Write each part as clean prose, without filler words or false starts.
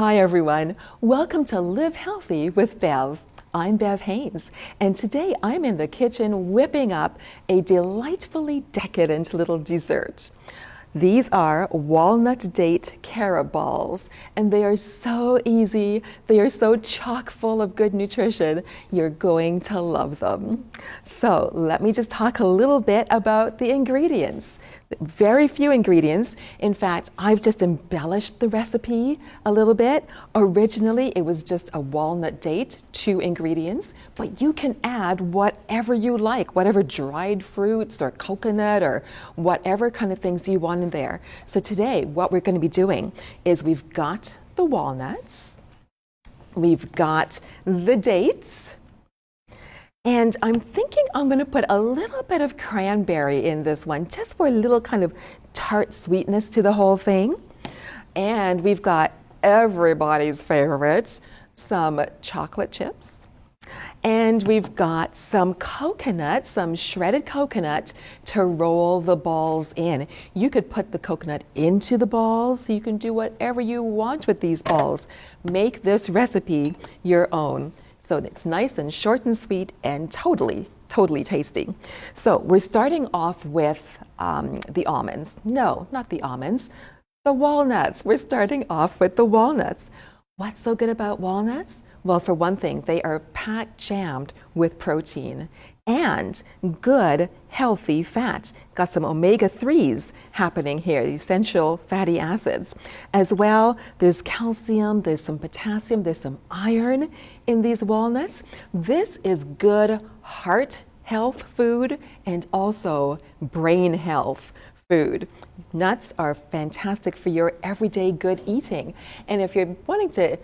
Hi everyone, welcome to Live Healthy with Bev. I'm Bev Haynes, and today I'm in the kitchen whipping up a delightfully decadent little dessert. These are walnut date carob balls, and they are so easy, they are so chock full of good nutrition, you're going to love them. So let me just talk a little bit about the ingredients. Very few ingredients. In fact, I've just embellished the recipe a little bit. Originally, it was just a walnut date, 2 ingredients, but you can add whatever you like, whatever dried fruits or coconut or whatever kind of things you want in there. So today, what we're going to be doing is we've got the walnuts, we've got the dates, and I'm thinking I'm going to put a little bit of cranberry in this one, just for a little kind of tart sweetness to the whole thing. And we've got everybody's favorites, some chocolate chips. And we've got some coconut, some shredded coconut to roll the balls in. You could put the coconut into the balls. You can do whatever you want with these balls. Make this recipe your own. So it's nice and short and sweet and totally tasty. So we're starting off with the almonds. No, not the almonds, the walnuts. We're starting off with the walnuts. What's so good about walnuts? Well, for one thing, they are packed jammed with protein and good, healthy fat. Got some omega-3s happening here, the essential fatty acids. As well, there's calcium, there's some potassium, there's some iron in these walnuts. This is good heart health food and also brain health food. Nuts are fantastic for your everyday good eating. And if you're wanting to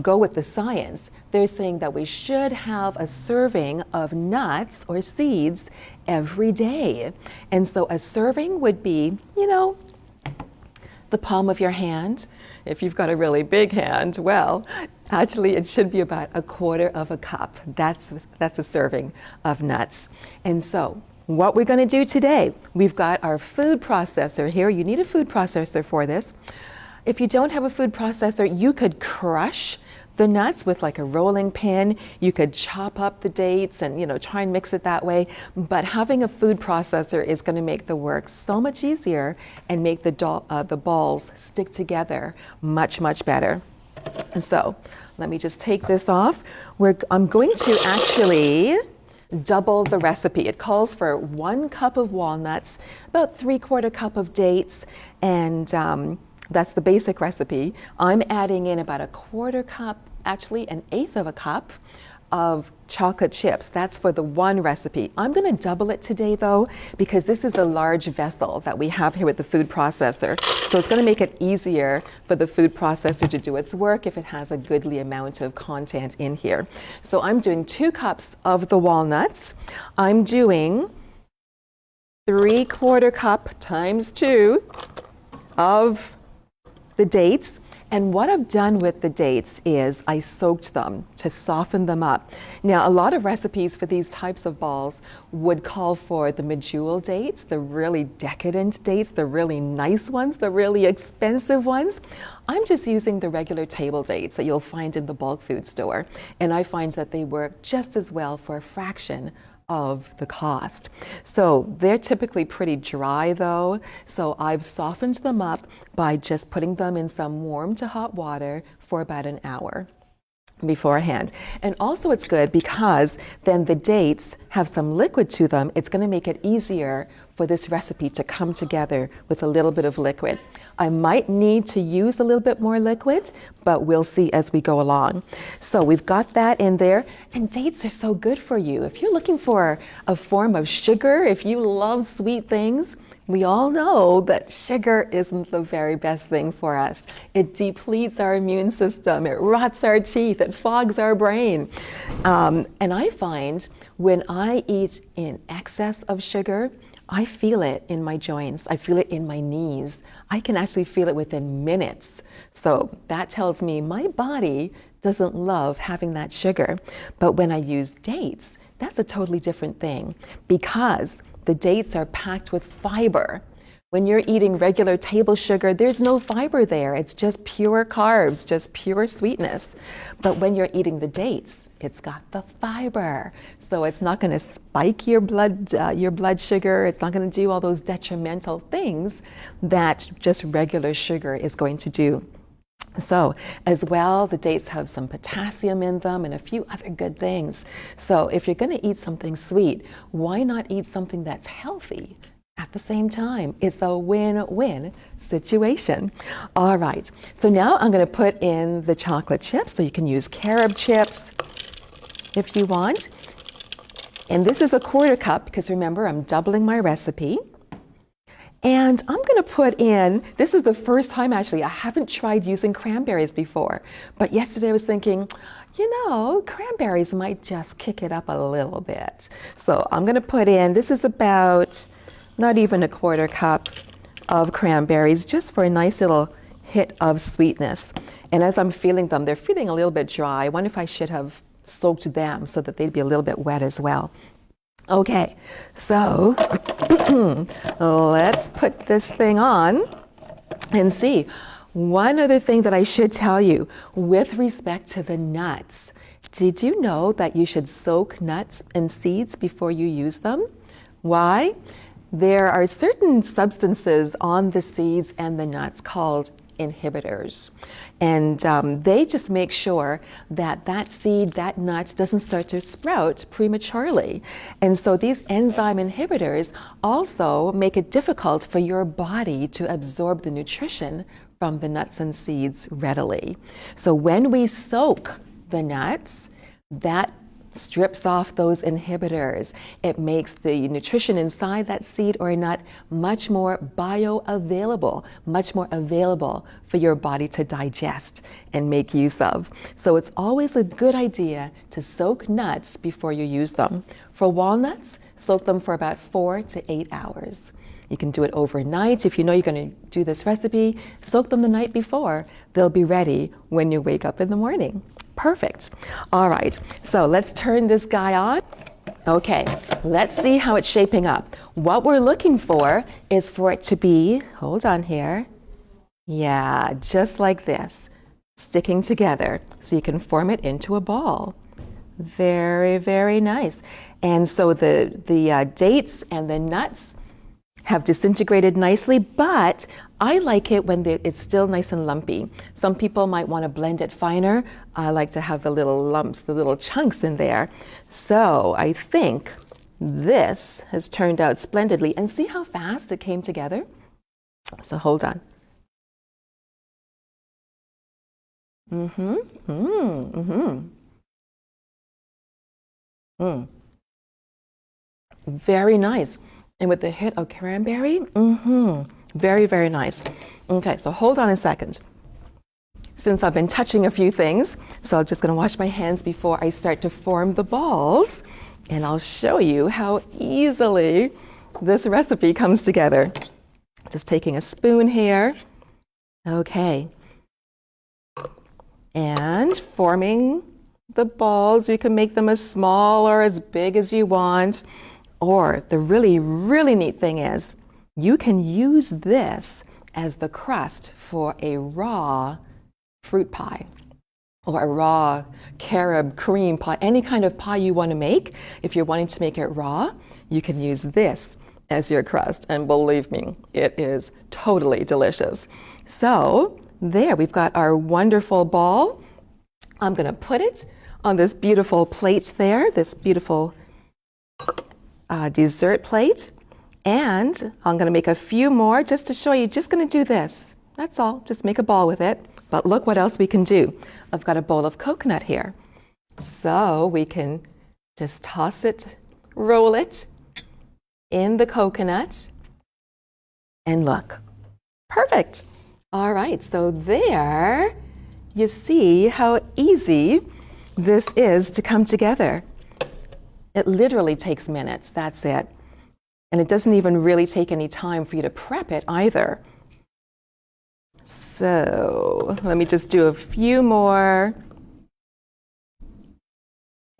go with the science, they're saying that we should have a serving of nuts or seeds every day. And so a serving would be, the palm of your hand. If you've got a really big hand, well, actually it should be about 1/4 of a cup. That's a serving of nuts. And so what we're going to do today, we've got our food processor here. You need a food processor for this. If you don't have a food processor, you could crush the nuts with like a rolling pin. You could chop up the dates and try and mix it that way. But having a food processor is going to make the work so much easier and make the balls stick together much better. And so let me just take this off. I'm going to actually double the recipe. It calls for 1 cup of walnuts, about 3/4 cup of dates, and that's the basic recipe. I'm adding in about 1/4 cup, actually 1/8 of a cup of chocolate chips. That's for the one recipe. I'm going to double it today though, because this is a large vessel that we have here with the food processor. So it's going to make it easier for the food processor to do its work if it has a goodly amount of content in here. So I'm doing 2 cups of the walnuts. I'm doing 3/4 cup times 2 of the dates. And what I've done with the dates is I soaked them to soften them up. Now, a lot of recipes for these types of balls would call for the medjool dates, the really decadent dates, the really nice ones, the really expensive ones. I'm just using the regular table dates that you'll find in the bulk food store. And I find that they work just as well for a fraction of the cost. So they're typically pretty dry though, so I've softened them up by just putting them in some warm to hot water for about an hour beforehand. And also it's good because then the dates have some liquid to them. It's going to make it easier for this recipe to come together with a little bit of liquid. I might need to use a little bit more liquid, but we'll see as we go along. So we've got that in there, and dates are so good for you. If you're looking for a form of sugar, if you love sweet things, we all know that sugar isn't the very best thing for us. It depletes our immune system, it rots our teeth, it fogs our brain. And I find when I eat in excess of sugar, I feel it in my joints, I feel it in my knees. I can actually feel it within minutes. So that tells me my body doesn't love having that sugar. But when I use dates, that's a totally different thing because the dates are packed with fiber. When you're eating regular table sugar, there's no fiber there. It's just pure carbs, just pure sweetness. But when you're eating the dates, it's got the fiber. So it's not going to spike your blood sugar. It's not going to do all those detrimental things that just regular sugar is going to do. So as well, the dates have some potassium in them and a few other good things. So if you're going to eat something sweet, why not eat something that's healthy at the same time? It's a win-win situation. All right, so now I'm going to put in the chocolate chips. So you can use carob chips if you want. And this is a 1/4 cup because remember, I'm doubling my recipe. And I'm going to put in, this is the first time actually, I haven't tried using cranberries before. But yesterday I was thinking, you know, cranberries might just kick it up a little bit. So I'm going to put in, this is about not even a 1/4 cup of cranberries, just for a nice little hit of sweetness. And as I'm feeling them, they're feeling a little bit dry. I wonder if I should have soaked them so that they'd be a little bit wet as well. Okay, so let's put this thing on and see. One other thing that I should tell you with respect to the nuts. Did you know that you should soak nuts and seeds before you use them? Why? There are certain substances on the seeds and the nuts called inhibitors. And they just make sure that that seed, that nut doesn't start to sprout prematurely. And so these enzyme inhibitors also make it difficult for your body to absorb the nutrition from the nuts and seeds readily. So when we soak the nuts, that strips off those inhibitors. It makes the nutrition inside that seed or nut much more bioavailable, much more available for your body to digest and make use of. So it's always a good idea to soak nuts before you use them. For walnuts, soak them for about 4 to 8 hours. You can do it overnight. If you know you're going to do this recipe, soak them the night before. They'll be ready when you wake up in the morning. Perfect. All right, so let's turn this guy on. Okay, let's see how it's shaping up. What we're looking for is for it to be, hold on here, yeah, just like this, sticking together so you can form it into a ball. Very, very nice. And so the dates and the nuts have disintegrated nicely, but I like it when it's still nice and lumpy. Some people might want to blend it finer. I like to have the little lumps, the little chunks in there. So I think this has turned out splendidly. And see how fast it came together? So hold on. Very nice. And with the hit of cranberry, very, very nice. Okay, so hold on a second. Since I've been touching a few things, so I'm just going to wash my hands before I start to form the balls, and I'll show you how easily this recipe comes together. Just taking a spoon here. Okay. And forming the balls, you can make them as small or as big as you want. Or the really, really neat thing is you can use this as the crust for a raw fruit pie or a raw carob cream pie, any kind of pie you want to make. If you're wanting to make it raw, you can use this as your crust. And believe me, it is totally delicious. So there, we've got our wonderful ball. I'm going to put it on this beautiful plate there, this beautiful dessert plate, and I'm going to make a few more just to show you. Just going to do this. That's all. Just make a ball with it. But look what else we can do. I've got a bowl of coconut here. So we can just toss it, roll it in the coconut, and look. Perfect. All right, so there you see how easy this is to come together. It literally takes minutes, that's it. And it doesn't even really take any time for you to prep it either. So let me just do a few more.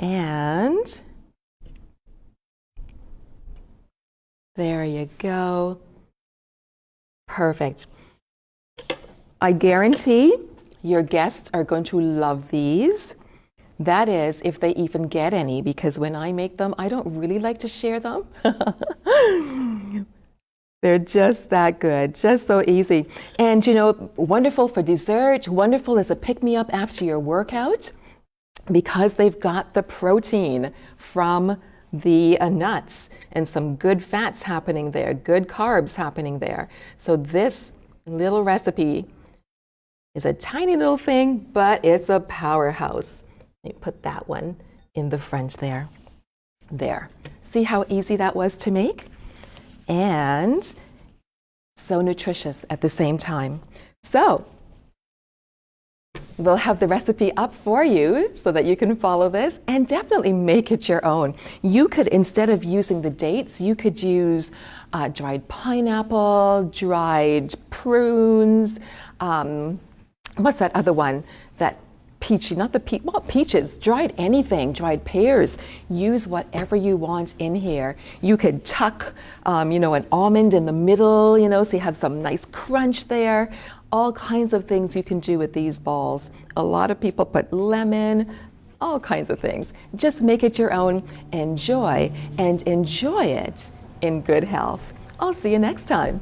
And there you go. Perfect. I guarantee your guests are going to love these. That is, if they even get any, because when I make them, I don't really like to share them. They're just that good, just so easy. And you know, wonderful for dessert, wonderful as a pick-me-up after your workout, because they've got the protein from the nuts and some good fats happening there, good carbs happening there. So this little recipe is a tiny little thing, but it's a powerhouse. Let me put that one in the front there. There. See how easy that was to make? And so nutritious at the same time. So we'll have the recipe up for you so that you can follow this and definitely make it your own. You could, instead of using the dates, you could use dried pineapple, dried prunes, what's that other one? That peachy, not the well, peaches, dried anything, dried pears. Use whatever you want in here. You could tuck, you know, an almond in the middle, you know, so you have some nice crunch there. All kinds of things you can do with these balls. A lot of people put lemon, all kinds of things. Just make it your own, enjoy, and enjoy it in good health. I'll see you next time.